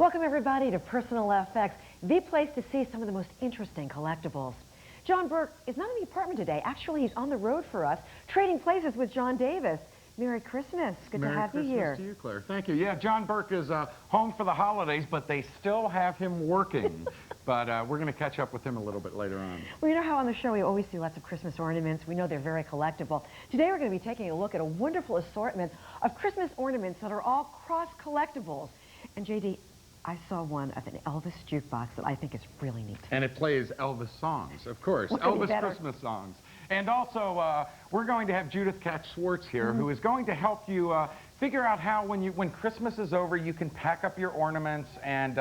Welcome everybody to Personal FX, the place to see some of the most interesting collectibles. John Burke is not in the apartment today. Actually, he's on the road for us, trading places with John Davis. Merry Christmas. Good to have you here. Merry Christmas to you, Claire. Thank you. Yeah, John Burke is home for the holidays, but they still have him working. But we're going to catch up with him a little bit later on. Well, you know how on the show we always see lots of Christmas ornaments. We know they're very collectible. Today we're going to be taking a look at a wonderful assortment of Christmas ornaments that are all cross-collectibles. And J.D., I saw one of an Elvis jukebox that I think is really neat. And it plays Elvis songs, of course. Elvis Christmas songs. And also, we're going to have Judith Katz-Schwartz here, who is going to help you figure out how, when Christmas is over, you can pack up your ornaments and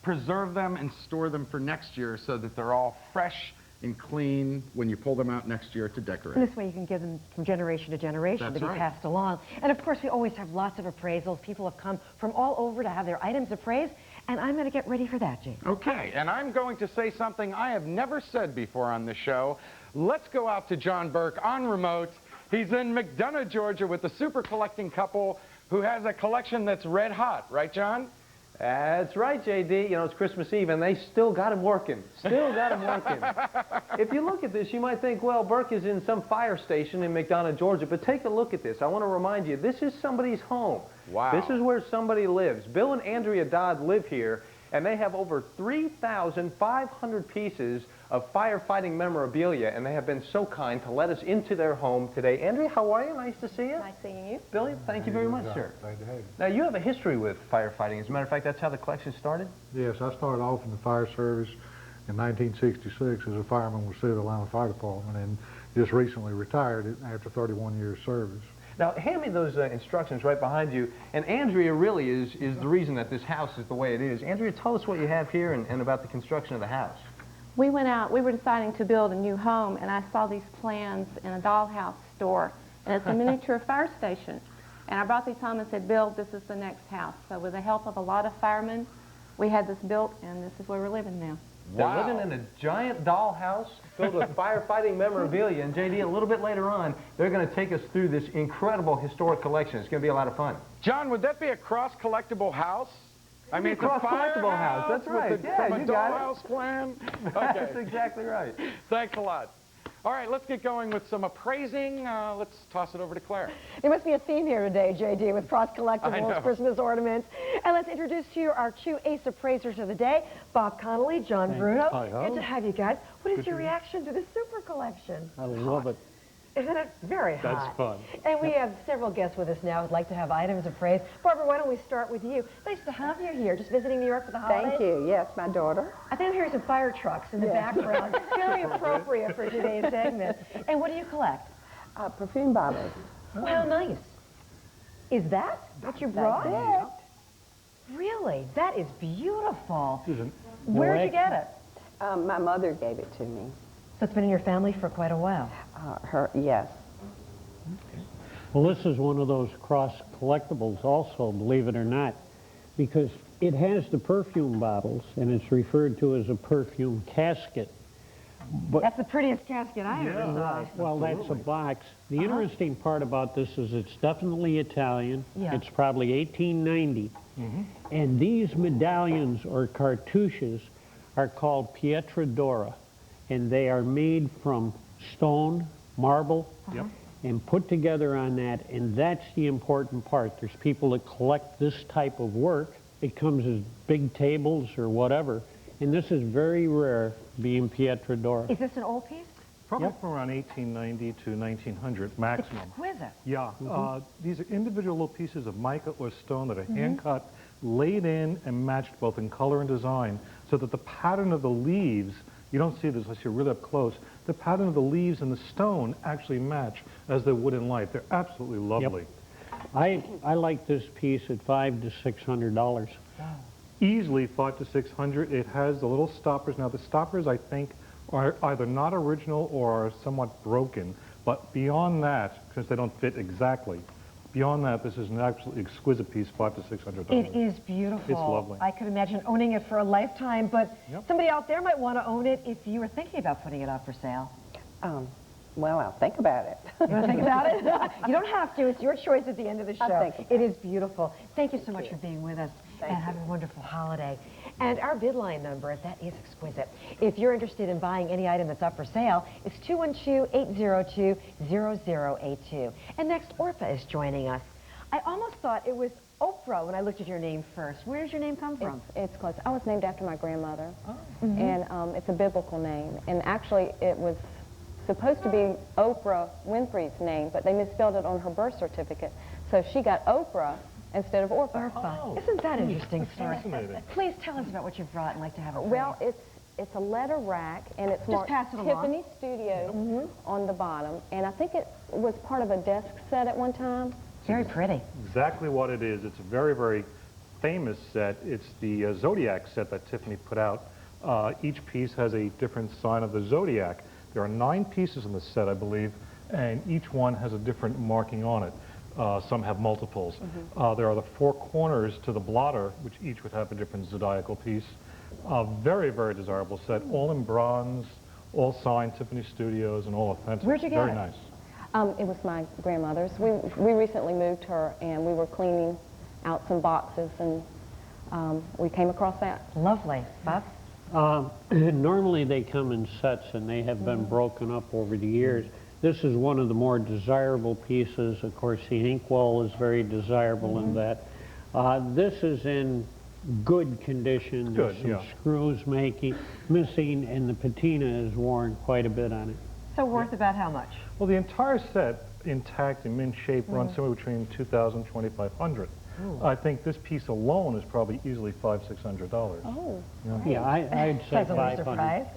preserve them and store them for next year so that they're all fresh and clean when you pull them out next year to decorate. And this way you can give them from generation to generation to be passed along. And of course we always have lots of appraisals. People have come from all over to have their items appraised, and I'm going to get ready for that, Jane. Okay, and I'm going to say something I have never said before on this show. Let's go out to John Burke on remote. He's in McDonough, Georgia with a super collecting couple who has a collection that's red hot. Right, John? That's right, J.D. You know, it's Christmas Eve, and they still got him working. Still got him working. If you look at this, you might think, well, Burke is in some fire station in McDonough, Georgia. But take a look at this. I want to remind you, this is somebody's home. Wow. This is where somebody lives. Bill and Andrea Dodd live here, and they have over 3,500 pieces of firefighting memorabilia, and they have been so kind to let us into their home today. Andrea, how are you? Nice to see you. Nice seeing you. Billy, thank you very much, sir. Glad to have you. Now, you have a history with firefighting. As a matter of fact, that's how the collection started? Yes, I started off in the fire service in 1966 as a fireman with Civil Atlanta Fire Department, and just recently retired after 31 years service. Now, hand me those instructions right behind you. And Andrea really is the reason that this house is the way it is. Andrea, tell us what you have here and about the construction of the house. We went out, we were deciding to build a new home, and I saw these plans in a dollhouse store, and it's a miniature fire station. And I brought these home and said, Bill, this is the next house. So with the help of a lot of firemen, we had this built, and this is where we're living now. They're living in a giant dollhouse filled with firefighting memorabilia. And J.D., a little bit later on, they're going to take us through this incredible historic collection. It's going to be a lot of fun. John, would that be a cross-collectible house? I mean, it's a cross-collectible house. That's right. Yeah, from a dollhouse plan? Okay. That's exactly right. Thanks a lot. All right, let's get going with some appraising. Let's toss it over to Claire. There must be a theme here today, J.D., with cross-collectibles, Christmas ornaments. And let's introduce to you our two ace appraisers of the day, Bob Connolly, John Bruno. Good to have you guys. What is your reaction to the super collection? I love it. Isn't it very hot? That's fun. And we have several guests with us now who'd like to have items appraised. Barbara, why don't we start with you? Nice to have you here. Just visiting New York for the holidays? Thank you. Yes, my daughter. I think I'm hearing some fire trucks in the background. Very appropriate for today's segment. And what do you collect? Perfume bottles. Well, nice. Is that what you brought? That's it. Really? That is beautiful. Where'd you get it? My mother gave it to me. So it's been in your family for quite a while. Yes. Okay. Well, this is one of those cross collectibles also, believe it or not, because it has the perfume bottles, and it's referred to as a perfume casket. But that's the prettiest casket I ever saw. Well, that's a box. The interesting part about this is it's definitely Italian. It's probably 1890. And these medallions or cartouches are called Pietra Dora, and they are made from stone, marble, and put together on that, and that's the important part. There's people that collect this type of work. It comes as big tables or whatever, and this is very rare, being Pietra Dora. Is this an old piece? Probably from around 1890 to 1900 maximum. Exquisite. Yeah, these are individual little pieces of mica or stone that are hand-cut, laid in and matched both in color and design, so that the pattern of the leaves, you don't see this unless you're really up close, the pattern of the leaves and the stone actually match as they would in light. They're absolutely lovely. I like this piece at $500 to $600. Wow. Easily $500 to $600. It has the little stoppers. Now the stoppers, I think, are either not original or are somewhat broken, but beyond that, because they don't fit exactly, beyond that, this is an absolutely exquisite piece, $500 to $600. It is beautiful. It's lovely. I could imagine owning it for a lifetime, but somebody out there might want to own it if you were thinking about putting it up for sale. Well, I'll think about it. You want to think about it? You don't have to. It's your choice at the end of the show. I'll think about it is beautiful. Thank you so much for being with us. And have a wonderful holiday. And our bid line number, that is exquisite. If you're interested in buying any item that's up for sale, it's 212-802-0082. And next, Orpha is joining us. I almost thought it was Oprah when I looked at your name first. Where does your name come from? It's close. I was named after my grandmother, Mm-hmm. and it's a biblical name. And actually, it was supposed to be Oprah Winfrey's name, but they misspelled it on her birth certificate. So she got Oprah instead of Orpha. Orpha. Isn't that an interesting story? Fascinating. Please tell us about what you've brought and like to have it. Well, it's a letter rack, and it's marked pass it along. Tiffany Studio on the bottom. And I think it was part of a desk set at one time. Very pretty. Exactly what it is. It's a very, very famous set. It's the Zodiac set that Tiffany put out. Each piece has a different sign of the Zodiac. There are 9 pieces in the set, I believe, and each one has a different marking on it. Some have multiples. There are the 4 corners to the blotter, which each would have a different zodiacal piece. Very, very desirable set, all in bronze, all signed Tiffany Studios, and all authentic. Where'd you get very it? nice. It was my grandmother's. We recently moved her, and we were cleaning out some boxes, and we came across that. Lovely. Bob? Normally they come in sets, and they have been broken up over the years. This is one of the more desirable pieces. Of course, the inkwell is very desirable in that. This is in good condition. There's some screws missing, and the patina is worn quite a bit on it. So worth about how much? Well, the entire set, intact and mint shape, runs somewhere between $2,000 and $2,500. I think this piece alone is probably easily $500–600. Oh. Yeah, I'd say Pleasantly 500. surprised.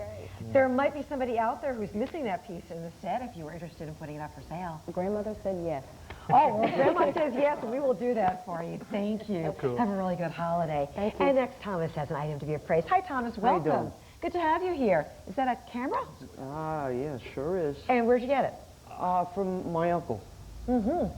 There might be somebody out there who's missing that piece in the set if you were interested in putting it up for sale. Grandmother said yes. Oh, well, Grandma says yes, and we will do that for you. Thank you. Cool. Have a really good holiday. Thank you. And next, Thomas has an item to be appraised. Hi, Thomas. Welcome. How you doing? Good to have you here. Is that a camera? Yeah, sure is. And where'd you get it? From my uncle.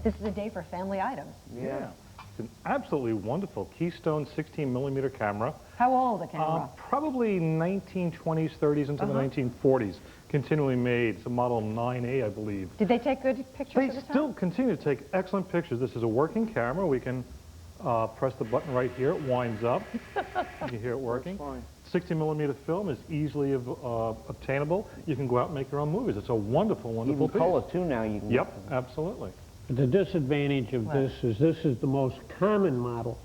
This is a day for family items. Yeah. It's an absolutely wonderful Keystone 16mm camera. How old a camera? Probably 1920s, 30s into the 1940s. Continually made. It's a model 9A, I believe. Did they take good pictures They at the time? still continue to take excellent pictures. This is a working camera. We can press the button right here. It winds up. You hear it working. Fine. 60mm film is easily obtainable. You can go out and make your own movies. It's a wonderful, wonderful Even piece. color too now you can. Yep, absolutely. The disadvantage of this is the most common model.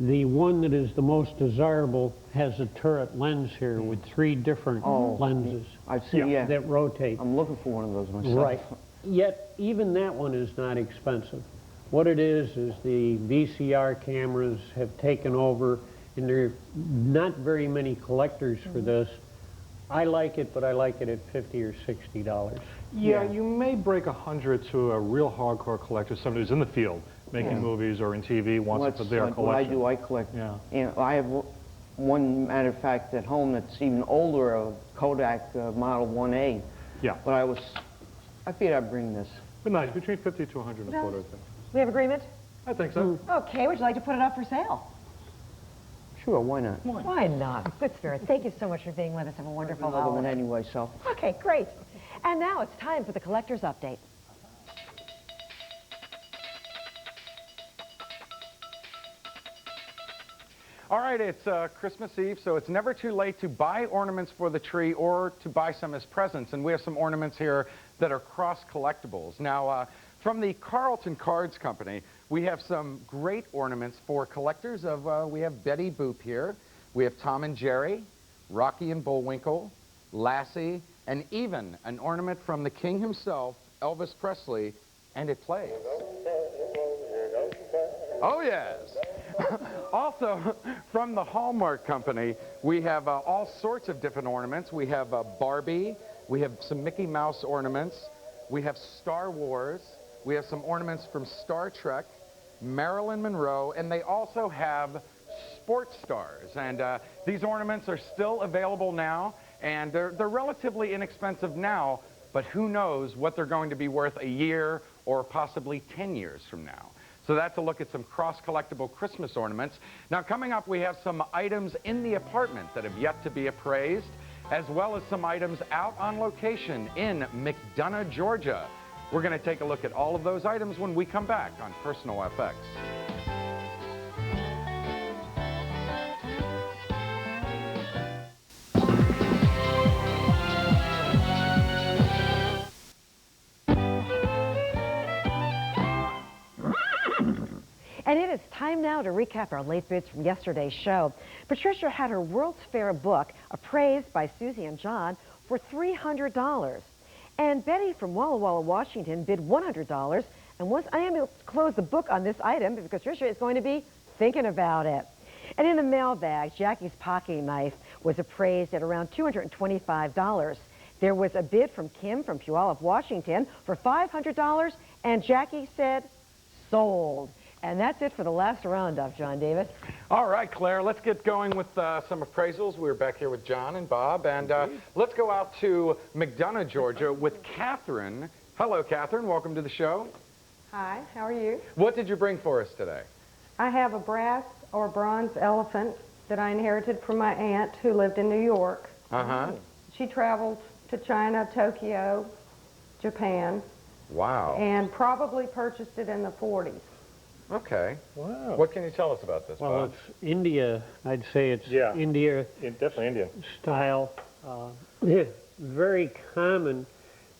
The one that is the most desirable has a turret lens here with 3 different lenses I've seen, yeah. that rotate. I'm looking for one of those myself. Right. Yet, even that one is not expensive. What it is the VCR cameras have taken over, and there are not very many collectors for this. I like it, but I like it at $50 or $60. Yeah, you may break 100 to a real hardcore collector, somebody who's in the field, making movies or in TV, wants it for their like collection. what I do, I collect. Yeah. You know, I have one, matter of fact, at home that's even older, a Kodak model 1A. Yeah. But I figured I'd bring this. But nice, between 50 to 100 a quarter, I think. We have agreement? I think so. Okay, would you like to put it up for sale? Sure, why not? Why not? Good spirit. Thank you so much for being with us. Have a wonderful Another one holiday. anyway, so. Okay, great. And now it's time for the collector's update. All right, it's Christmas Eve, so it's never too late to buy ornaments for the tree or to buy some as presents. And we have some ornaments here that are cross collectibles. Now, from the Carlton Cards Company, we have some great ornaments for collectors of, we have Betty Boop here, we have Tom and Jerry, Rocky and Bullwinkle, Lassie, and even an ornament from the king himself, Elvis Presley, and it plays. Oh, yes. Also, from the Hallmark Company, we have all sorts of different ornaments. We have Barbie, we have some Mickey Mouse ornaments, we have Star Wars, we have some ornaments from Star Trek, Marilyn Monroe, and they also have sports stars. And these ornaments are still available now, and they're relatively inexpensive now, but who knows what they're going to be worth a year or possibly 10 years from now. So that's a look at some cross-collectible Christmas ornaments. Now, coming up, we have some items in the apartment that have yet to be appraised, as well as some items out on location in McDonough, Georgia. We're going to take a look at all of those items when we come back on Personal FX. And it is time now to recap our late bids from yesterday's show. Patricia had her World's Fair book appraised by Susie and John for $300. And Betty from Walla Walla, Washington bid $100 and was unable to close the book on this item because Patricia is going to be thinking about it. And in the mailbag, Jackie's pocket knife was appraised at around $225. There was a bid from Kim from Puyallup, Washington for $500, and Jackie said sold. And that's it for the last roundup, John Davis. All right, Claire, let's get going with some appraisals. We're back here with John and Bob, and let's go out to McDonough, Georgia with Catherine. Hello, Catherine. Welcome to the show. Hi, how are you? What did you bring for us today? I have a brass or bronze elephant that I inherited from my aunt who lived in New York. Uh-huh. She traveled to China, Tokyo, Japan. Wow. And probably purchased it in the 40s. Okay. Wow. What can you tell us about this, Well, Bob? it's India. I'd say it's India definitely Indian style. Very common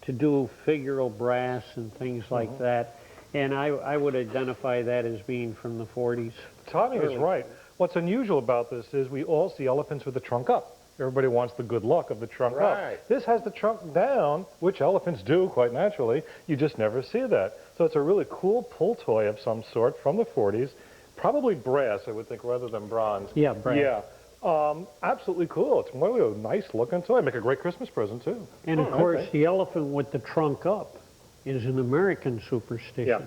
to do figural brass and things like that. And I would identify that as being from the 40s. Tommy is right. What's unusual about this is we all see elephants with the trunk up. Everybody wants the good luck of the trunk up. This has the trunk down, which elephants do quite naturally. You just never see that. So it's a really cool pull toy of some sort from the 40s. Probably brass, I would think, rather than bronze. Yeah, brass. Yeah. Absolutely cool. It's really a nice looking toy. Make a great Christmas present, too. And of course, the elephant with the trunk up is an American superstition. Yeah.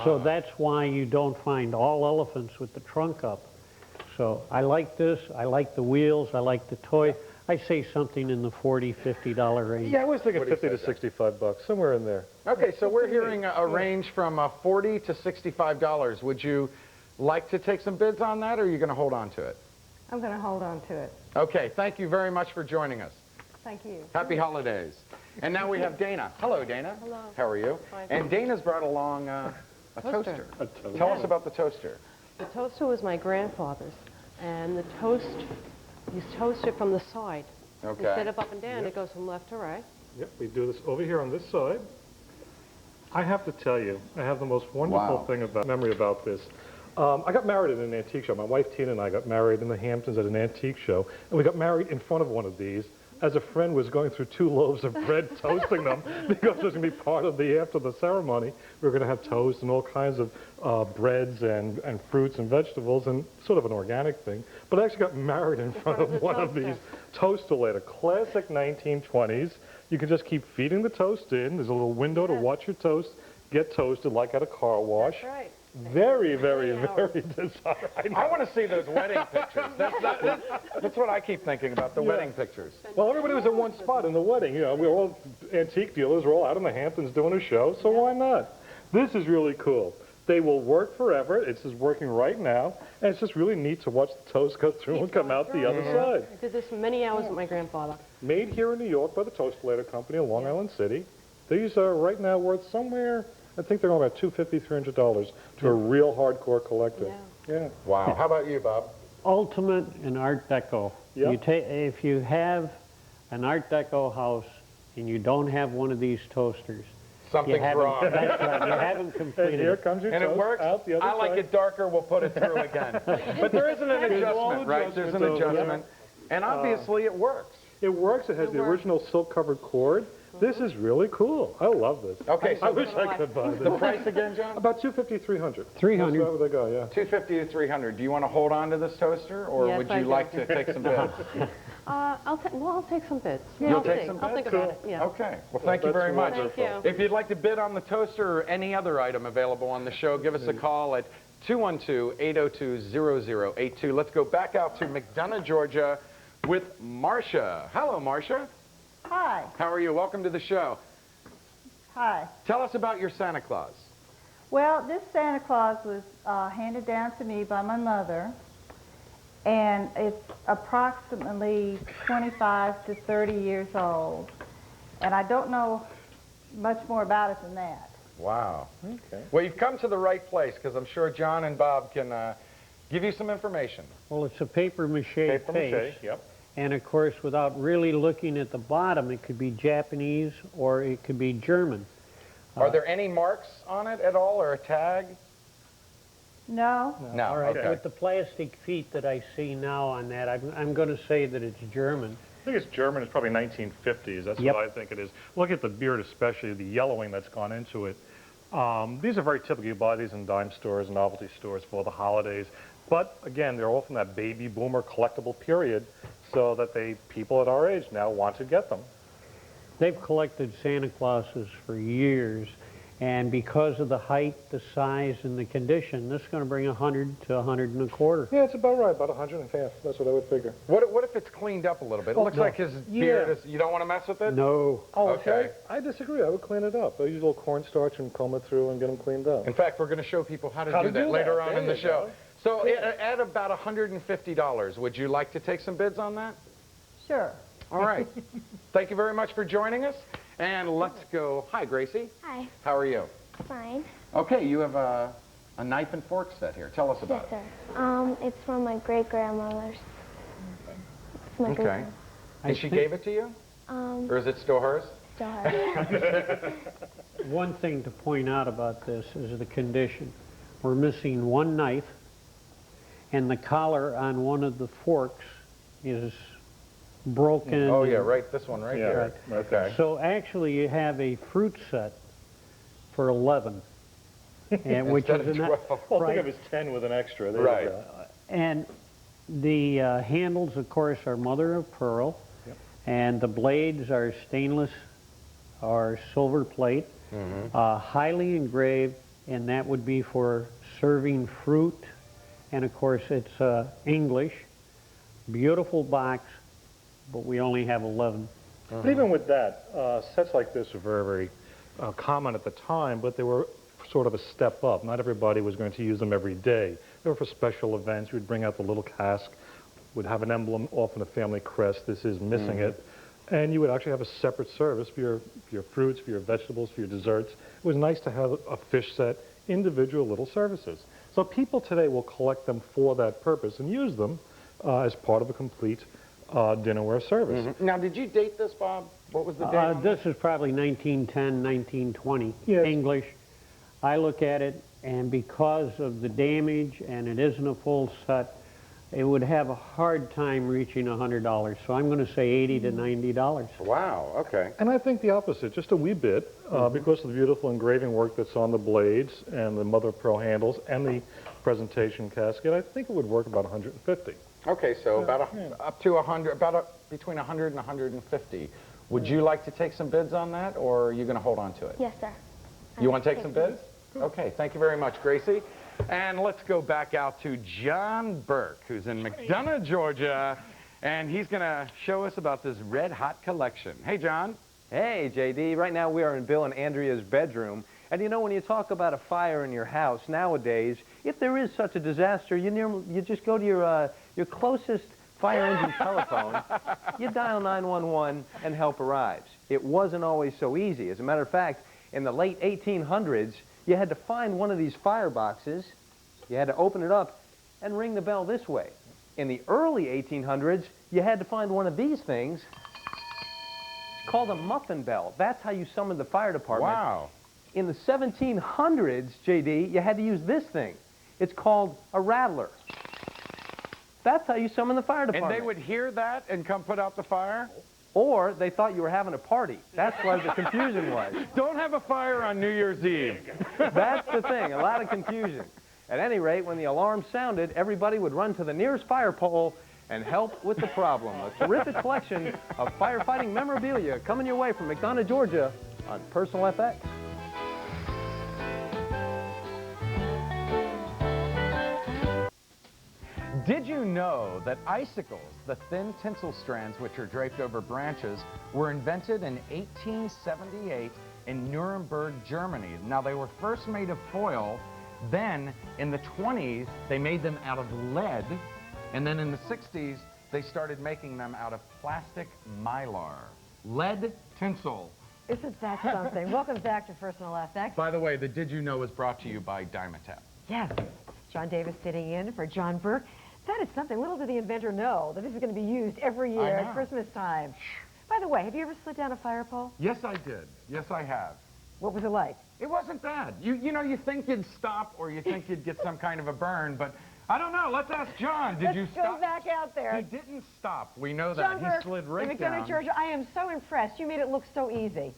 So that's why you don't find all elephants with the trunk up. So I like this. I like the wheels. I like the toy. I say something in the $40, $50 range. Yeah, I was thinking 50 to 65 bucks, somewhere in there. Okay, so we're hearing a range from $40 to $65. Would you like to take some bids on that, or are you going to hold on to it? I'm going to hold on to it. Okay, thank you very much for joining us. Thank you. Happy holidays. And now we have Dana. Hello, Dana. Hello. How are you? Fine. And Dana's brought along a toaster. Tell us about the toaster. The toaster was my grandfather's, and the toast, you toast it from the side. Okay. Instead of up and down, it goes from left to right. Yep, we do this over here on this side. I have to tell you, I have the most wonderful memory about this. I got married at an antique show. My wife Tina and I got married in the Hamptons at an antique show, and we got married in front of one of these as a friend was going through 2 loaves of bread toasting them because it was going to be part of after the ceremony. We were going to have toast and all kinds of breads and fruits and vegetables and sort of an organic thing. But I actually got married in front of one of these toaster later. Classic 1920s. You can just keep feeding the toast in. There's a little window to watch your toast get toasted like at a car wash. That's right. Very, very, very desired. I want to see those wedding pictures. That's what I keep thinking about, the wedding pictures. Well, everybody was in one spot in the wedding. You know, we were all antique dealers. We're all out in the Hamptons doing a show, so why not? This is really cool. They will work forever. It's just working right now, and it's just really neat to watch the toast go through and come out the other side. I did this many hours with my grandfather. Made here in New York by the Toastolator Company in Long Island City. These are right now worth somewhere, I think they're going about $250, $300 to a real hardcore collector. Yeah. Wow. How about you, Bob? Ultimate in Art Deco. Yep. If you have an Art Deco house and you don't have one of these toasters, something's wrong. That's right. You haven't completed And here comes your and toast it works. out the other I like side. it darker. We'll put it through again. But there isn't an adjustment, right? There's an adjustment. And obviously it works. It works. It has the original silk-covered cord. This is really cool. I love this. Okay, so I wish I could buy this. the price again, John? About $250, $300. $300. That's where they go, yeah. $250 to $300. Do you want to hold on to this toaster, or Yes, would I you do. like to take some bids? I'll take some bids. You'll I'll take think. some I'll think bids? about it. Yeah. Okay. Well, thank you very much. Thank you. If you'd like to bid on the toaster or any other item available on the show, give us a call at 212-802-0082. Let's go back out to McDonough, Georgia with Marcia. Hello, Marcia. Hi. How are you? Welcome to the show. Hi. Tell us about your Santa Claus. Well, this Santa Claus was handed down to me by my mother, and it's approximately 25 to 30 years old, and I don't know much more about it than that. Wow. Okay. Well, you've come to the right place, because I'm sure John and Bob can give you some information. Well, it's a paper-mache face. Paper-mache, yep. And, of course, without really looking at the bottom, it could be Japanese or it could be German. Are there any marks on it at all, or a tag? No. No. All right, Okay. with the plastic feet that I see now on that, I'm going to say that it's German. I think it's German. It's probably 1950s. That's Yep. what I think it is. Look at the beard, especially the yellowing that's gone into it. These are very typical. You buy these in dime stores, novelty stores for the holidays. But again, they're all from that baby boomer collectible period, so that people at our age now want to get them. They've collected Santa Clauses for years, and because of the height, the size, and the condition, this is going to bring 100 to 125. Yeah, it's about right, about 150. That's what I would figure. What if it's cleaned up a little bit? It looks like his beard is, you don't want to mess with it? No. Oh, Okay. I disagree. I would clean it up. I use a little cornstarch and comb it through and get them cleaned up. In fact, we're going to show people how to do that later on in the show. So at about $150, would you like to take some bids on that? Sure. All right. Thank you very much for joining us. And let's go. Hi, Gracie. Hi. How are you? Fine. Okay, you have a knife and fork set here. Tell us about Yes, sir. It's from my great-grandmother's. It's my it. Okay. great-grandma. And she gave it to you? Or is it still hers? Still hers. One thing to point out about this is the condition. We're missing one knife, and the collar on one of the forks is broken. Oh, yeah, right. This one right here. Right. Okay. So actually, you have a fruit set for 11, and which Instead is of an 12. Well, right. think of it as 10 with an extra. There Right. you go. And the handles, of course, are mother of pearl, and the blades are stainless or silver plate, highly engraved, and that would be for serving fruit. And of course, it's English. Beautiful box, but we only have 11. But even with that, sets like this were very, very common at the time, but they were sort of a step up. Not everybody was going to use them every day. They were for special events. We'd bring out the little cask, would have an emblem, often a family crest. This is missing it. And you would actually have a separate service for your fruits, for your vegetables, for your desserts. It was nice to have a fish set, individual little services. So people today will collect them for that purpose and use them as part of a complete dinnerware service. Now, did you date this, Bob? What was the date? on This is probably 1910, 1920, Yes. English. I look at it, and because of the damage, and it isn't a full set, it would have a hard time reaching $100. So I'm going to say $80 to $90. Wow, okay. And I think the opposite, just a wee bit, because of the beautiful engraving work that's on the blades and the mother of pearl handles and the presentation casket. I think it would work about 150. Okay, so about up to 100, between 100 and 150. Would you like to take some bids on that, or are you going to hold on to it? Yes, sir. You want to take some bids? Okay, thank you very much, Gracie. And let's go back out to John Burke, who's in McDonough, Georgia, and he's going to show us about this red-hot collection. Hey, John. Hey, JD. Right now we are in Bill and Andrea's bedroom. And you know, when you talk about a fire in your house nowadays, if there is such a disaster, you just go to your closest fire engine telephone, you dial 911, and help arrives. It wasn't always so easy. As a matter of fact, in the late 1800s, you had to find one of these fire boxes, you had to open it up, and ring the bell this way. In the early 1800s, you had to find one of these things. It's called a muffin bell. That's how you summoned the fire department. Wow. In the 1700s, JD, you had to use this thing. It's called a rattler. That's how you summon the fire department. And they would hear that and come put out the fire? Or they thought you were having a party. That's what the confusion was. Don't have a fire on New Year's Eve. That's the thing, a lot of confusion. At any rate, when the alarm sounded, everybody would run to the nearest fire pole and help with the problem. A terrific collection of firefighting memorabilia coming your way from McDonough, Georgia on Personal FX. Did you know that icicles, the thin tinsel strands which are draped over branches, were invented in 1878 in Nuremberg, Germany? Now, they were first made of foil. Then, in the 20s, they made them out of lead. And then in the 60s, they started making them out of plastic mylar. Lead tinsel. Isn't that something? Welcome back to Personal FX. By the way, the Did You Know is brought to you by Dimetap. Yes. John Davis sitting in for John Burke. That is something. Little did the inventor know that this is going to be used every year at Christmas time. By the way, have you ever slid down a fire pole? Yes, I did. Yes, I have. What was it like? It wasn't bad. You know, you think you'd stop or you think you'd get some kind of a burn, but I don't know. Let's ask John. Did you stop? Let's go back out there. He didn't stop. We know that. John He Burke, slid right in down. McDonough, Georgia, I am so impressed. You made it look so easy.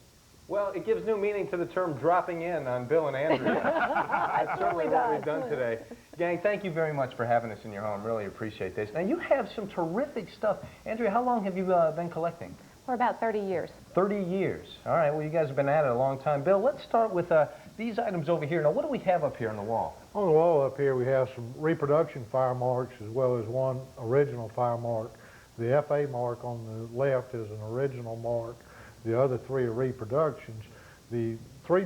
Well, it gives new meaning to the term dropping in on Bill and Andrea. That's certainly what we've done today. Gang, thank you very much for having us in your home. Really appreciate this. Now, you have some terrific stuff. Andrea, how long have you been collecting? For about 30 years. 30 years. All right, well, you guys have been at it a long time. Bill, let's start with these items over here. Now, what do we have up here on the wall? On the wall up here, we have some reproduction fire marks as well as one original fire mark. The FA mark on the left is an original mark. The other three are reproductions. The three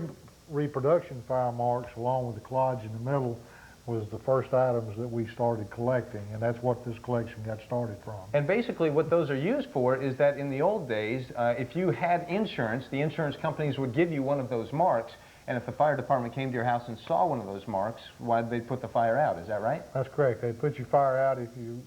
reproduction fire marks, along with the collage in the middle, was the first items that we started collecting, and that's what this collection got started from. And basically what those are used for is that in the old days, if you had insurance, the insurance companies would give you one of those marks, and if the fire department came to your house and saw one of those marks, why did they put the fire out? Is that right? That's correct. They'd put your fire out if you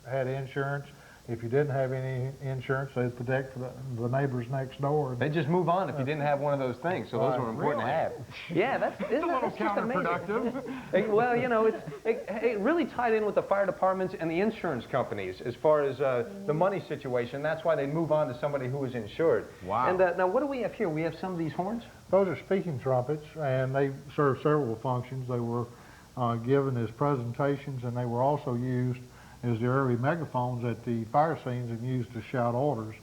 had insurance. If you didn't have any insurance, they'd protect the neighbors next door. They'd just move on if you didn't have one of those things, so those were important to have. Yeah, that's It's a little counterproductive. Well, you know, it really tied in with the fire departments and the insurance companies as far as the money situation. That's why they'd move on to somebody who was insured. Wow. And now what do we have here? We have some of these horns? Those are speaking trumpets, and they serve several functions. They were given as presentations, and they were also used as the early megaphones at the fire scenes and used to shout orders.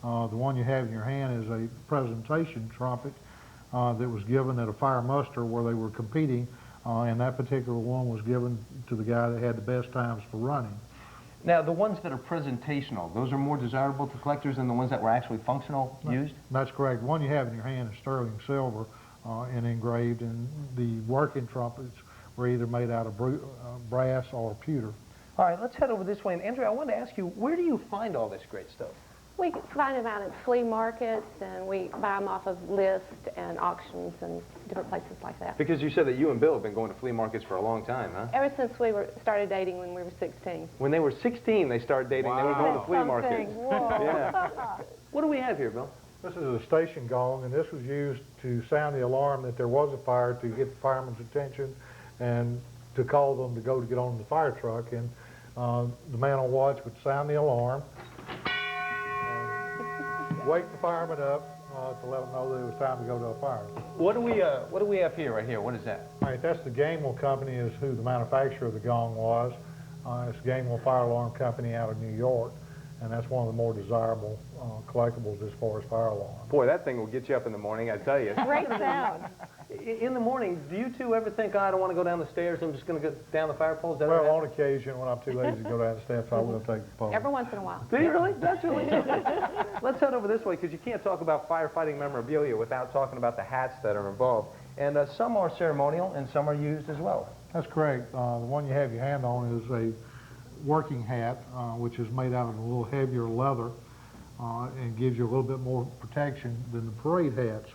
The one you have in your hand is a presentation trumpet that was given at a fire muster where they were competing, and that particular one was given to the guy that had the best times for running. Now, the ones that are presentational, those are more desirable to collectors than the ones that were actually functional used? That's correct. The one you have in your hand is sterling silver and engraved, and the working trumpets were either made out of brass or pewter. All right, let's head over this way. And Andrea, I wanted to ask you, where do you find all this great stuff? We find them out at flea markets, and we buy them off of lists and auctions and different places like that. Because you said that you and Bill have been going to flea markets for a long time, huh? Ever since we started dating when we were 16. When they were 16, they started dating. Wow. They were going to flea markets. Whoa. Yeah. What do we have here, Bill? This is a station gong, and this was used to sound the alarm that there was a fire, to get the fireman's attention and to call them to go to get on the fire truck. And the man on watch would sound the alarm and wake the fireman up to let them know that it was time to go to a fire. What do we have here, right here? What is that? All right, that's the Gamewell Company, is who the manufacturer of the gong was. It's Gamewell Fire Alarm Company out of New York, and that's one of the more desirable collectibles as far as fire alarms. Boy, that thing will get you up in the morning, I tell you. Great sound. In the morning, do you two ever think, oh, I don't want to go down the stairs, I'm just going to go down the fire pole? Is that well, on occasion, when I'm too lazy to go down the steps, I will take the pole. Every once in a while. Do you really? That's really something. Let's head over this way, because you can't talk about firefighting memorabilia without talking about the hats that are involved. And some are ceremonial, and some are used as well. That's correct. The one you have your hand on is a working hat, which is made out of a little heavier leather and gives you a little bit more protection than the parade hats.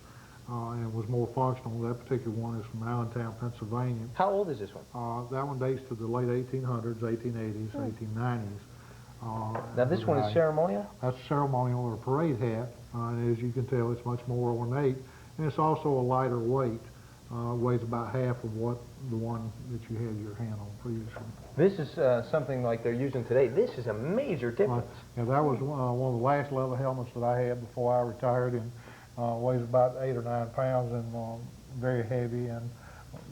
And was more functional. That particular one is from Allentown, Pennsylvania. How old is this one? That one dates to the late 1800s, 1880s, 1890s. Now this one is ceremonial? That's a ceremonial or a parade hat. And as you can tell, it's much more ornate. And it's also a lighter weight. Weighs about half of what the one that you had your hand on previously. This is something like they're using today. This is a major difference. Yeah, that was one of the last leather helmets that I had before I retired, and weighs about 8 or 9 pounds and very heavy,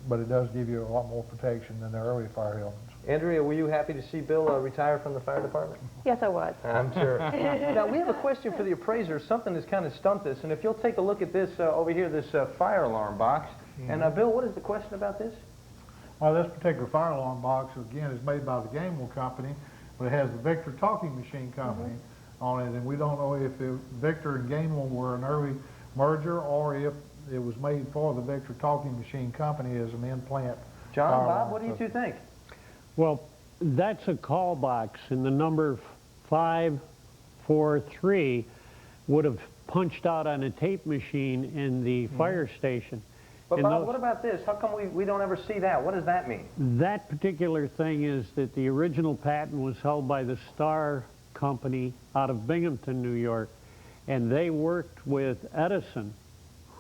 but it does give you a lot more protection than the early fire helmets. Andrea, were you happy to see Bill retire from the fire department? Yes, I was. I'm sure. Now, we have a question for the appraisers, something that's kind of stumped us, and if you'll take a look at this over here, this fire alarm box. And Bill, what is the question about this? Well, this particular fire alarm box, again, is made by the Gamewell Company, but it has the Victor Talking Machine Company on it, and we don't know if Victor and Gamewell were an early merger or if it was made for the Victor Talking Machine Company as an in-plant. John, Bob, what do you two think? Well, that's a call box, and the number 543 would have punched out on a tape machine in the fire station. But Bob, what about this? How come we don't ever see that? What does that mean? That particular thing is that the original patent was held by the Star Company out of Binghamton, New York, and they worked with Edison,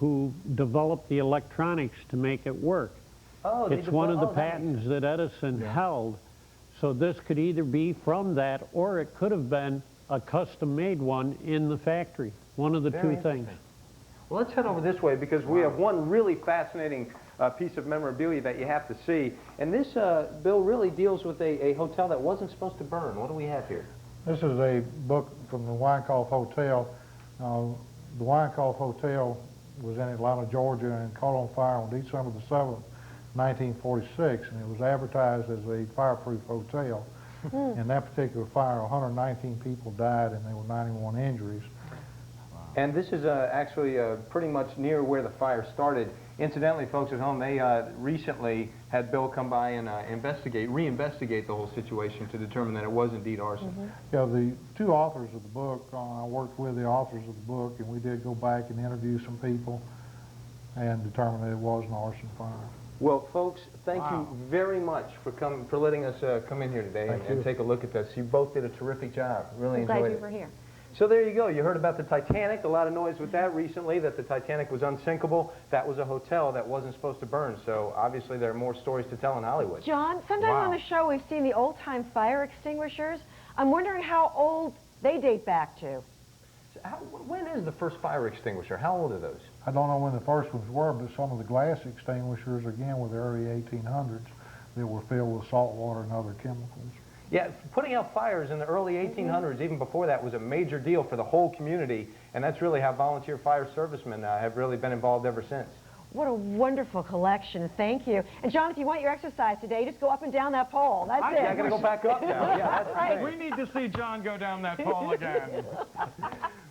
who developed the electronics to make it work. Oh, it's one of the patents that Edison held. So this could either be from that, or it could have been a custom-made one in the factory. One of the two things. Well, let's head over this way because we have one really fascinating piece of memorabilia that you have to see. And this, Bill, really deals with a hotel that wasn't supposed to burn. What do we have here? This is a book from the Wyckoff Hotel. The Wyckoff Hotel was in Atlanta, Georgia, and caught on fire on December the 7th, 1946, and it was advertised as a fireproof hotel. In that particular fire, 119 people died and there were 91 injuries. And this is actually pretty much near where the fire started. Incidentally, folks at home, they recently had Bill come by and reinvestigate the whole situation to determine that it was indeed arson. Yeah, the two authors of the book, I worked with the authors of the book, and we did go back and interview some people and determine that it was an arson fire. Well, folks, thank you very much for letting us come in here today and take a look at this. You both did a terrific job. Really enjoyed it. Glad you were here. So there you go. You heard about the Titanic. A lot of noise with that recently, that the Titanic was unsinkable. That was a hotel that wasn't supposed to burn. So obviously there are more stories to tell in Hollywood. John, sometimes on the show we've seen the old-time fire extinguishers. I'm wondering how old they date back to. So when is the first fire extinguisher? How old are those? I don't know when the first ones were, but some of the glass extinguishers, again, were the early 1800s that were filled with salt water and other chemicals. Yeah, putting out fires in the early 1800s, even before that, was a major deal for the whole community, and that's really how volunteer fire servicemen have really been involved ever since. What a wonderful collection. Thank you. And John, if you want your exercise today, just go up and down that pole. That's it. I got to go back up now. Yeah, that's right. We need to see John go down that pole again.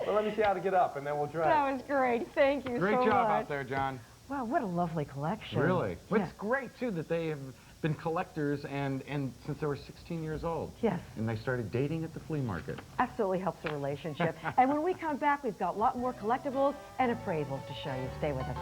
Well, let me see how to get up, and then we'll try. That was great. Thank you so much. Great job out there, John. Wow, what a lovely collection. Really? Yeah. It's great, too, that they have been collectors and since they were 16 years old. Yes. And they started dating at the flea market. Absolutely helps the relationship. And when we come back, we've got a lot more collectibles and appraisals to show you. Stay with us.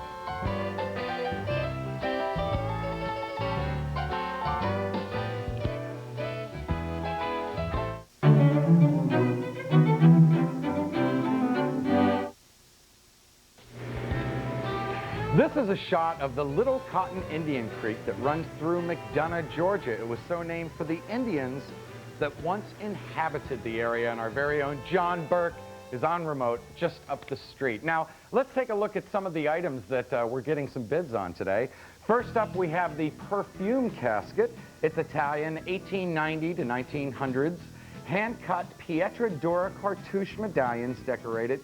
This is a shot of the Little Cotton Indian Creek that runs through McDonough, Georgia. It was so named for the Indians that once inhabited the area, and our very own John Burke is on remote just up the street. Now, let's take a look at some of the items that we're getting some bids on today. First up, we have the perfume casket. It's Italian, 1890 to 1900s. Hand-cut Pietra Dora cartouche medallions decorated.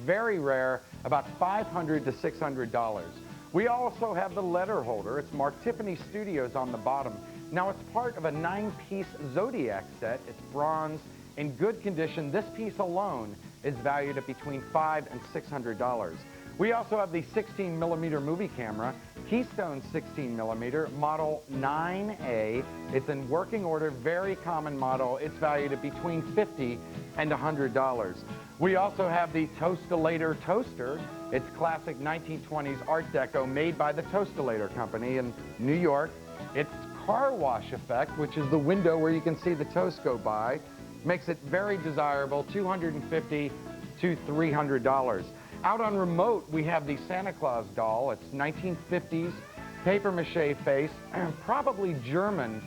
Very rare, about $500 to $600. We also have the letter holder. It's Mark Tiffany Studios on the bottom. Now, it's part of a 9-piece Zodiac set. It's bronze, in good condition. This piece alone is valued at between $500 and $600. We also have the 16mm movie camera, Keystone 16mm, model 9A. It's in working order, very common model. It's valued at between $50 and $100. We also have the Toastalator toaster. It's classic 1920s Art Deco made by the Toastalator Company in New York. It's car wash effect, which is the window where you can see the toast go by. Makes it very desirable, $250 to $300. Out on remote, we have the Santa Claus doll. It's 1950s, papier-mâché face, probably German,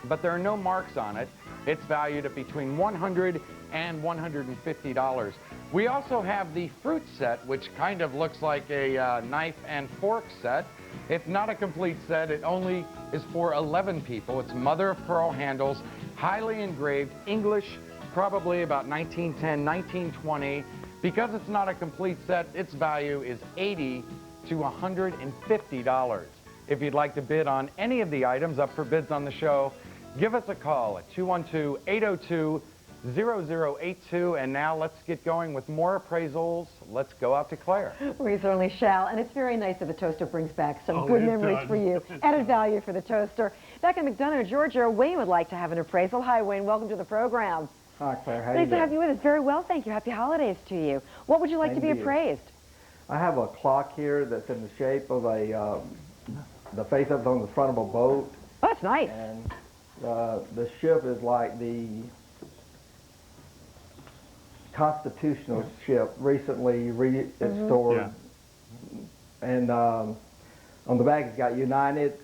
but there are no marks on it. It's valued at between $100 and $150. We also have the fruit set, which kind of looks like a knife and fork set. It's not a complete set. It only is for 11 people. It's mother-of-pearl handles, highly engraved, English, probably about 1910, 1920. Because it's not a complete set, its value is $80 to $150. If you'd like to bid on any of the items up for bids on the show, give us a call at 212-802-0082. And now let's get going with more appraisals. Let's go out to Claire. We certainly shall. And it's very nice that the toaster brings back some good memories for you. Added value for the toaster. Back in McDonough, Georgia, Wayne would like to have an appraisal. Hi, Wayne. Welcome to the program. Hi, Claire. How Nice to have you with us. Very well, thank you. Happy holidays to you. What would you like to be appraised? I have a clock here that's in the shape of a, the face of it on the front of a boat. Oh, that's nice. And the ship is like the Constitutional ship, recently restored and on the back it's got United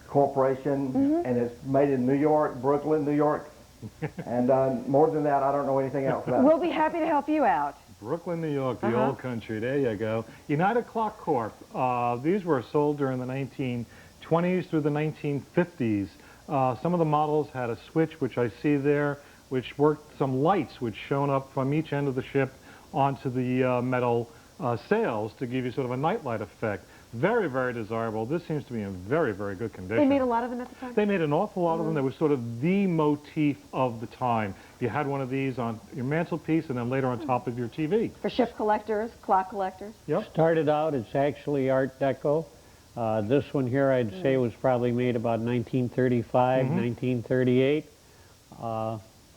Corporation, and it's made in New York, Brooklyn, New York. And more than that, I don't know anything else about it. We'll be happy to help you out. Brooklyn, New York, the old country. There you go. United Clock Corp. These were sold during the 1920s through the 1950s. Some of the models had a switch, which I see there, which worked some lights, which shone up from each end of the ship onto the metal sails to give you sort of a nightlight effect. Very, very desirable. This seems to be in very, very good condition. They made a lot of them at the time? They made an awful lot of them. They were sort of the motif of the time. You had one of these on your mantelpiece and then later on top of your TV. For ship collectors, clock collectors? Yep. Started out, it's actually Art Deco. This one here I'd say was probably made about 1935, 1938.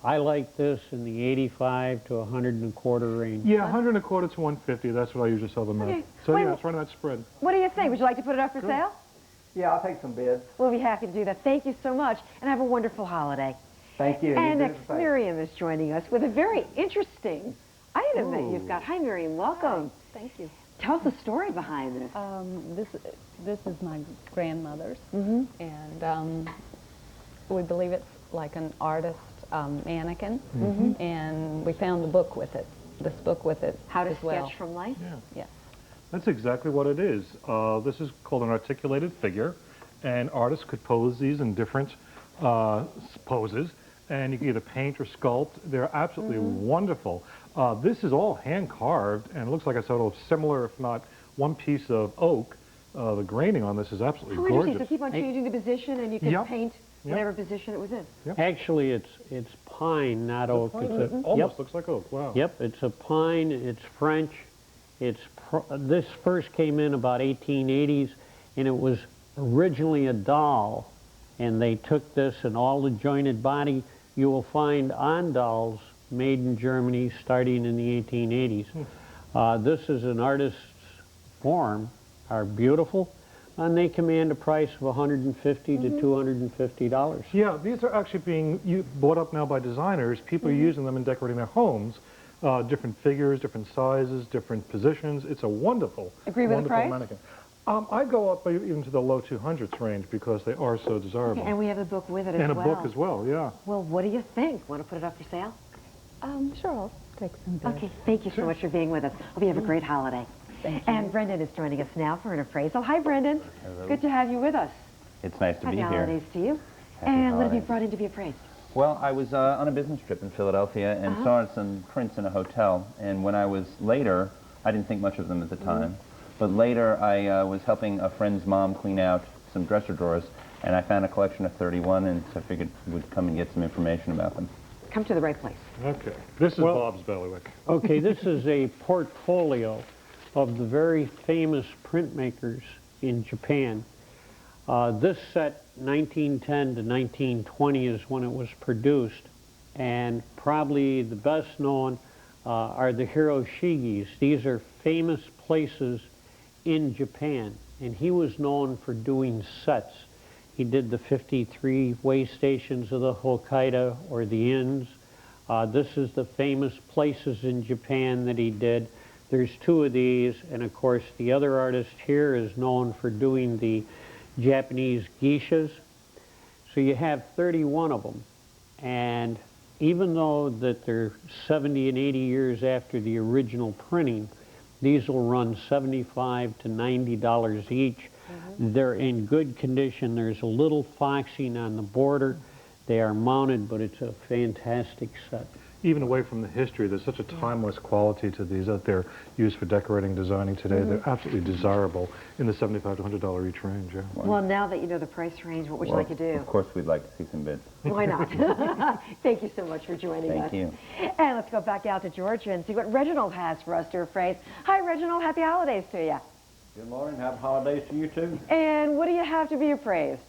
I like this in the 85 to 125 range. Yeah, 125 to 150. That's what I usually sell them at. So yeah, it's right on that spread. What do you think? Would you like to put it up for sale? Yeah, I'll take some bids. We'll be happy to do that. Thank you so much, and have a wonderful holiday. Thank you. And next, Miriam is joining us with a very interesting item that you've got. Hi, Miriam. Welcome. Thank you. Tell us the story behind this. This is my grandmother's, and we believe it's like an artist mannequin, and we found the book with it, this book with it. How to as well. Sketch from Life? Yeah. Yes. That's exactly what it is. This is called an articulated figure, and artists could pose these in different poses, and you can either paint or sculpt. They're absolutely wonderful. This is all hand-carved, and it looks like a sort of similar, if not one piece of oak. The graining on this is absolutely gorgeous. So keep on changing the position, and you can paint whatever position it was in. Actually, it's pine, not oak. It almost looks like oak. Wow. Yep, it's a pine. It's French. This first came in about 1880s, and it was originally a doll. And they took this and all the jointed body you will find on dolls made in Germany starting in the 1880s. This is an artist's form, are beautiful, and they command a price of $150 to $250. Yeah, these are actually being bought up now by designers. People are using them in decorating their homes. Different figures, different sizes, different positions. It's a wonderful, wonderful mannequin. I go up even to the low 200s range because they are so desirable. Okay, and we have a book with it as well. And a book as well, yeah. Well, what do you think? Want to put it up for sale? Sure, I'll take some bids. Okay, thank you so much for being with us. Hope you have a great holiday. Thank you. And Brendan is joining us now for an appraisal. Hi, Brendan. Hello. Good to have you with us. It's nice to be here. Happy holidays to you. Happy And what have you holidays. brought in to be appraised? Well, I was on a business trip in Philadelphia and saw some prints in a hotel. And when I was later, I didn't think much of them at the time. But later, I was helping a friend's mom clean out some dresser drawers, and I found a collection of 31, and so I figured we'd come and get some information about them. Come to the right place. Okay. This is Bob's Bailiwick. Okay, this is a portfolio of the very famous printmakers in Japan. This set, 1910 to 1920, is when it was produced, and probably the best known are the Hiroshigis. These are famous places in Japan, and he was known for doing sets. He did the 53 way stations of the Hokkaido or the inns. This is the famous places in Japan that he did. There's two of these, and of course the other artist here is known for doing the Japanese geishas. So you have 31 of them, and even though that they're 70 and 80 years after the original printing, these will run $75 to $90 each. They're in good condition. There's a little foxing on the border. They are mounted, but it's a fantastic set. Even away from the history, there's such a timeless quality to these that they're used for decorating, designing today. They're absolutely desirable in the $75 to $100 each range. Yeah. Well, now that you know the price range, what would you like to do? Of course, we'd like to see some bids. Why not? Thank you so much for joining us. Thank you. And let's go back out to Georgia and see what Reginald has for us to appraise. Hi, Reginald. Happy holidays to you. Good morning. Happy holidays to you, too. And what do you have to be appraised?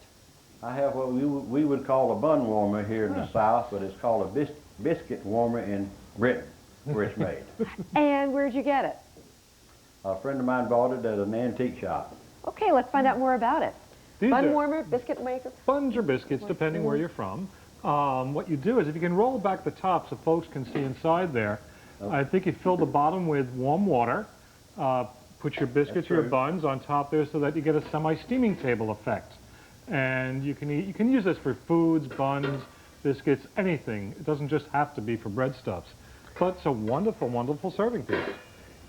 I have what we would call a bun warmer here in the South, but it's called a biscuit warmer in Britain, where it's made. And where'd you get it? A friend of mine bought it at an antique shop. Okay, let's find out more about it. These Bun are warmer, biscuit maker? buns or biscuits, depending where you're from. What you do is if you can roll back the top so folks can see inside there, I think you fill the bottom with warm water, put your biscuits, your buns on top there so that you get a semi-steaming table effect. And you can use this for foods, buns, biscuits, anything. It doesn't just have to be for breadstuffs. But it's a wonderful, wonderful serving piece.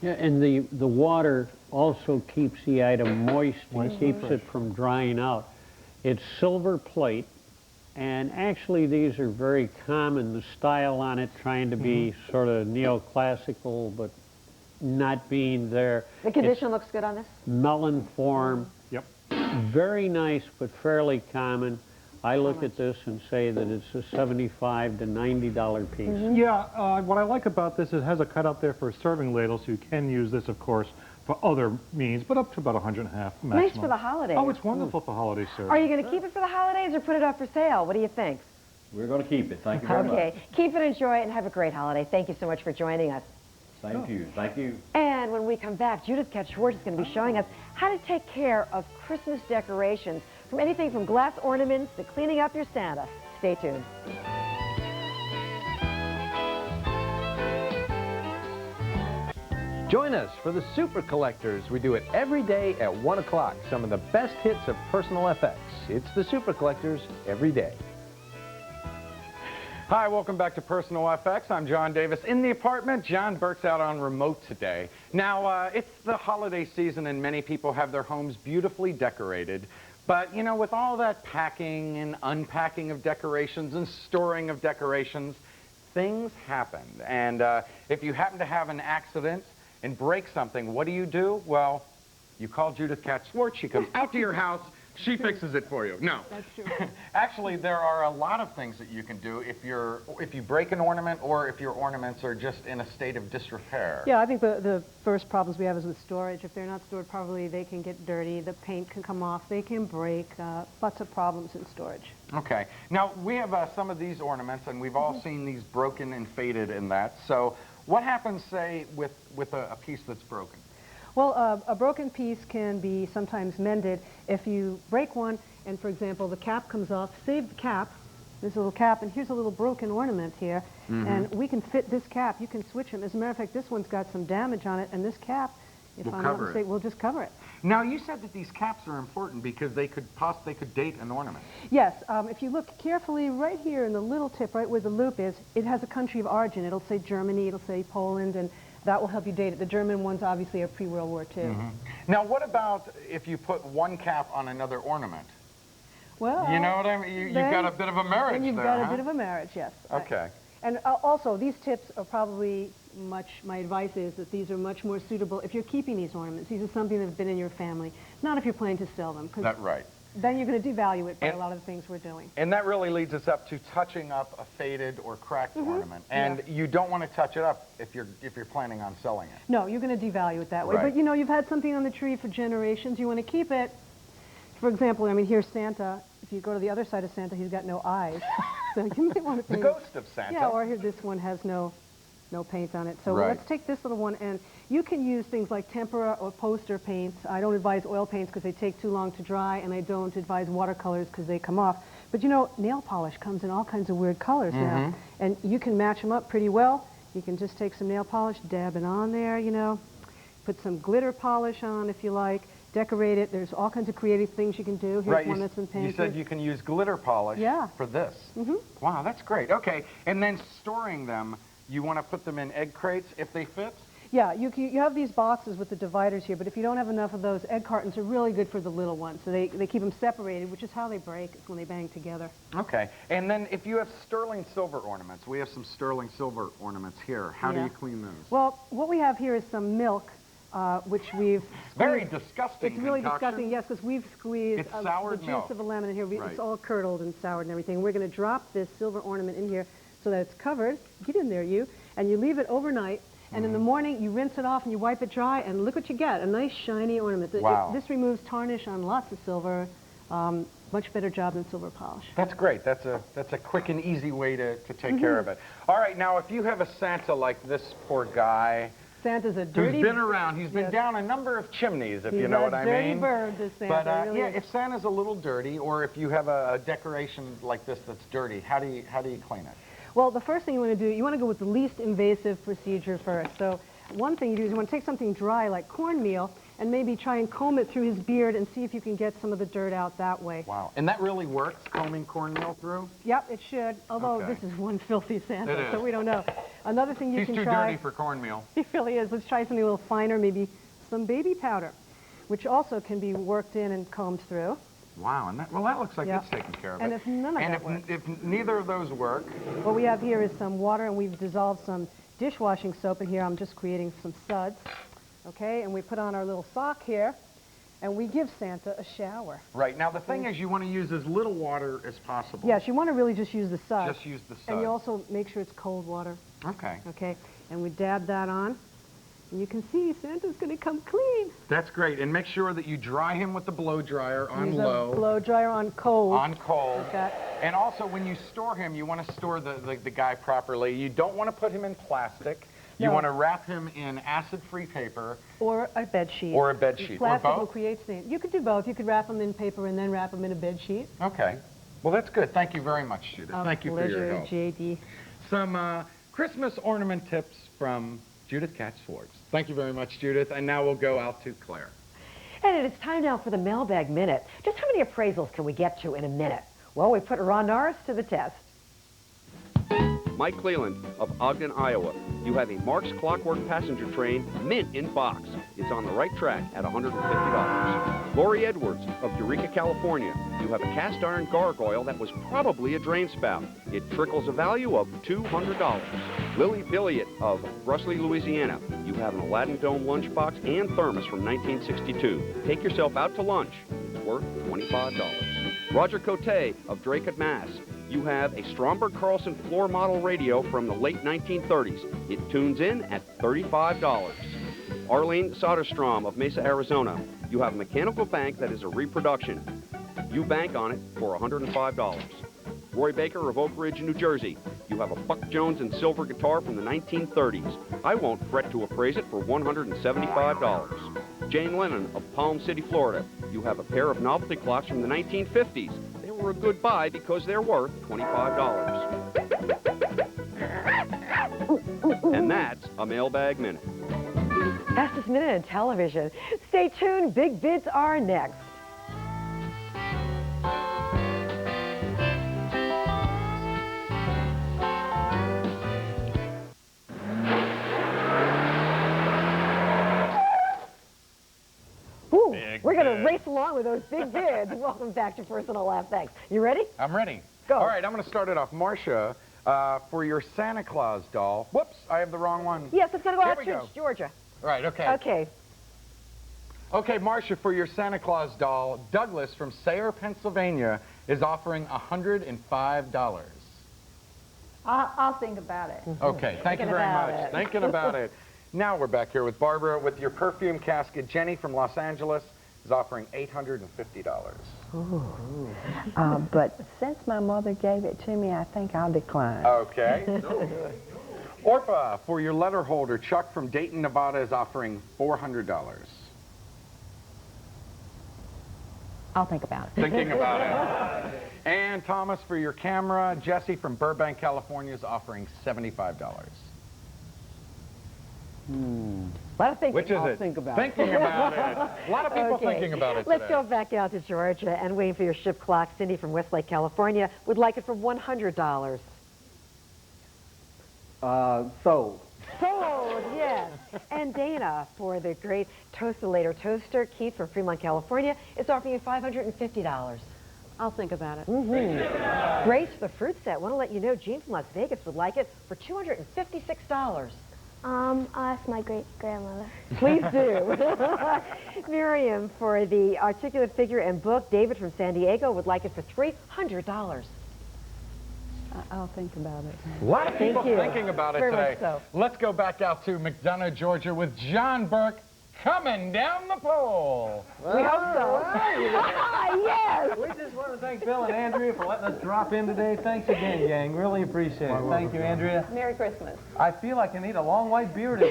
Yeah, and the water also keeps the item moist and keeps it from drying out. It's silver plate, and actually these are very common. The style on it trying to be sort of neoclassical, but not being there. The condition looks good on this? Melon form. Yep. Very nice, but fairly common. I look at this and say that it's a $75 to $90 piece. Yeah, what I like about this is it has a cutout there for a serving ladle, so you can use this, of course, for other means, but up to about 150 maximum. Nice for the holidays. Oh, it's wonderful for holiday serving. Are you going to keep it for the holidays or put it up for sale? What do you think? We're going to keep it. Thank you very much. Okay, keep it, enjoy it, and have a great holiday. Thank you so much for joining us. Thank you. Thank you. And when we come back, Judith Katz-Schwartz is going to be showing us how to take care of Christmas decorations, from anything from glass ornaments to cleaning up your Santa. Stay tuned. Join us for the Super Collectors. We do it every day at 1 o'clock. Some of the best hits of personal FX. It's the Super Collectors every day. Hi, welcome back to Personal FX. I'm John Davis. In the apartment, John Burke's out on remote today. Now, it's the holiday season and many people have their homes beautifully decorated. But, you know, with all that packing and unpacking of decorations and storing of decorations, things happen. And if you happen to have an accident and break something, what do? Well, you call Judith Katz-Schwartz. She comes out to your house. She fixes it for you. No. That's true. Actually, there are a lot of things that you can do if you break an ornament or if your ornaments are just in a state of disrepair. Yeah, I think the first problems we have is with storage. If they're not stored properly, they can get dirty, the paint can come off, they can break, lots of problems in storage. Okay. Now, we have some of these ornaments, and we've all seen these broken and faded in that. So what happens, say, with a piece that's broken? Well, a broken piece can be sometimes mended. If you break one and, for example, the cap comes off, save the cap. There's a little cap, and here's a little broken ornament here. And we can fit this cap. You can switch them. As a matter of fact, this one's got some damage on it, and this cap, if I'm not mistaken, we'll just cover it. Now, you said that these caps are important because they could date an ornament. Yes. If you look carefully right here in the little tip, right where the loop is, it has a country of origin. It'll say Germany, it'll say Poland, and that will help you date it. The German ones obviously are pre-World War II. Now, what about if you put one cap on another ornament? Well, you know what I mean? You've got a bit of a marriage then you've there, got a bit of a marriage, yes. Okay. And also, these tips are probably my advice is that these are much more suitable if you're keeping these ornaments. These are something that have been in your family, not if you're planning to sell them. That's right. Then you're going to devalue it by a lot of the things we're doing. And that really leads us up to touching up a faded or cracked ornament. And you don't want to touch it up if you're planning on selling it. No, you're going to devalue it that way. Right. But you know, you've had something on the tree for generations. You want to keep it. For example, I mean, here's Santa. If you go to the other side of Santa, he's got no eyes. So you may want to paint. The ghost of Santa. Yeah, or here this one has no paint on it. So let's take this little one, and you can use things like tempera or poster paints. I don't advise oil paints because they take too long to dry, and I don't advise watercolors because they come off. But you know, nail polish comes in all kinds of weird colors now, and you can match them up pretty well. You can just take some nail polish, dab it on there, you know, put some glitter polish on if you like, decorate it. There's all kinds of creative things you can do. Here's one that's been painted. You said you can use glitter polish for this. Wow, that's great. Okay, and then storing them, you want to put them in egg crates if they fit? Yeah, you have these boxes with the dividers here, but if you don't have enough of those, egg cartons are really good for the little ones. So they keep them separated, which is how they break, is when they bang together. Okay, and then if you have sterling silver ornaments, we have some sterling silver ornaments here. How do you clean those? Well, what we have here is some milk, which we've... Very disgusting. It's really disgusting, yes, because we've squeezed the juice milk of a lemon in here. It's all curdled and soured and everything. We're going to drop this silver ornament in here so that it's covered. Get in there, you. And you leave it overnight. And in the morning, you rinse it off and you wipe it dry, and look what you get, a nice shiny ornament. Wow. This removes tarnish on lots of silver. Much better job than silver polish. That's great. That's a quick and easy way to take care of it. All right, now if you have a Santa like this poor guy, Santa's a dirty... Who's been around. He's been down a number of chimneys, if you know what I mean. He's a dirty bird, this Santa. But really yeah, if Santa's a little dirty, or if you have a decoration like this that's dirty, how do you clean it? Well, the first thing you want to do, you want to go with the least invasive procedure first. So one thing you do is you want to take something dry like cornmeal and maybe try and comb it through his beard and see if you can get some of the dirt out that way. Wow. And that really works, combing cornmeal through? Yep, it should, although Okay. this is one filthy Santa, It is. so we don't know. Another thing you He's can too try... dirty for cornmeal. He really is. Let's try something a little finer, maybe some baby powder, which also can be worked in and combed through. Wow, and that looks like Yep. it's taken care of. And if none of and that works, if neither of those work, what we have here is some water, and we've dissolved some dishwashing soap in here. I'm just creating some suds, okay? And we put on our little sock here, and we give Santa a shower. right. Now, the thing is, you want to use as little water as possible. Yes, you want to really just use the suds. Just use the And you suds. also make sure it's cold water. Okay. Okay, and we dab that on. And you can see Santa's going to come clean. That's great. And make sure that you dry him with the blow dryer on Use low. a blow dryer on cold. On cold. Okay. And also, when you store him, you want to store the guy properly. You don't want to put him in plastic. You No. want to wrap him in acid-free paper. Or a bed sheet. Or a bed sheet. Or Plastic will both? create stains. You could do both. You could wrap them in paper and then wrap them in a bed sheet. Okay. Well, that's good. Thank you very much, Judith. Thank you for your help. J.D. Some Christmas ornament tips from Judith Katz-Schwartz. Thank you very much, Judith. And now we'll go out to Claire. And it is time now for the Mailbag Minute. Just how many appraisals can we get to in a minute? Well, we put Ron Norris to the test. Mike Cleland of Ogden, Iowa. You have a Mark's Clockwork passenger train, mint in box. It's on the right track at $150. Lori Edwards of Eureka, California. You have a cast iron gargoyle that was probably a drain spout. It trickles a value of $200. Lily Billiot of Brusly, Louisiana. You have an Aladdin Dome lunchbox and thermos from 1962. Take yourself out to lunch. It's worth $25. Roger Cote of Draycote, Mass. You have a Stromberg Carlson floor model radio from the late 1930s. It tunes in at $35. Arlene Soderstrom of Mesa, Arizona. You have a mechanical bank that is a reproduction. You bank on it for $105. Roy Baker of Oak Ridge, New Jersey. You have a Buck Jones and silver guitar from the 1930s. I won't fret to appraise it for $175. Jane Lennon of Palm City, Florida. You have a pair of novelty clocks from the 1950s. They were a good buy because they're worth $25. And that's a Mailbag Minute. Fastest minute in television. Stay tuned. Big bids are next. Ooh, we're going to race along with those big bids. Welcome back to Personal Laugh Thanks. You ready? I'm ready. Go. All right, I'm going to start it off. Marcia, for your Santa Claus doll. Whoops, I have the wrong one. Yes, it's going to go Here out we to go. Georgia. Right, okay. Okay. Okay, Marcia, for your Santa Claus doll, Douglas from Sayre, Pennsylvania is offering $105. I'll think about it. Okay, thank you very much. it. Thinking about it. Now we're back here with Barbara with your perfume casket. Jenny from Los Angeles is offering $850. But since my mother gave it to me, I think I'll decline. Okay. Orpha, for your letter holder, Chuck from Dayton, Nevada is offering $400. I'll think about it. Thinking about it. And Thomas, for your camera, Jesse from Burbank, California is offering $75. A lot of thinking. Which is I'll it? think about Thinking it. about it. A lot of people Okay. thinking about it Let's today. go back out to Georgia and waiting for your ship clock. Cindy from Westlake, California would like it for $100. Sold. Sold, yes. And Dana for the great Toastolator toaster. Keith from Fremont, California is offering you $550. I'll think about it. Grace for the fruit set. Want to let you know Jean from Las Vegas would like it for $256. I'll ask my great-grandmother. Please do. Miriam for the articulate figure and book. David from San Diego would like it for $300. I'll think about it. A lot of people Thank you. thinking about it Very today. much so. Let's go back out to McDonough, Georgia with John Burke coming down the pole. We hope so. Yes! We just want to thank Bill and Andrea for letting us drop in today. Thanks again, gang. Really appreciate it. Thank you, Andrea. Merry Christmas. I feel like I need a long white beard.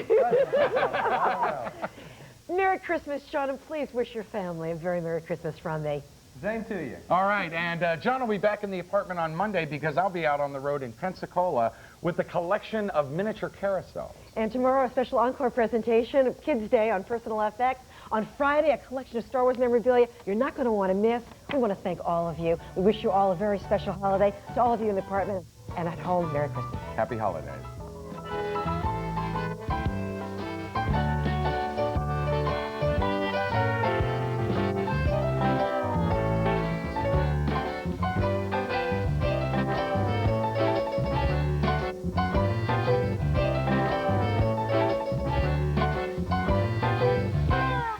Merry Christmas, Sean, and please wish your family a very Merry Christmas from me. Same to you. All right, and John will be back in the apartment on Monday because I'll be out on the road in Pensacola with a collection of miniature carousels. And tomorrow, a special encore presentation of Kids Day on Personal FX. On Friday, a collection of Star Wars memorabilia you're not going to want to miss. We want to thank all of you. We wish you all a very special holiday. To all of you in the apartment and at home, Merry Christmas. Happy holidays.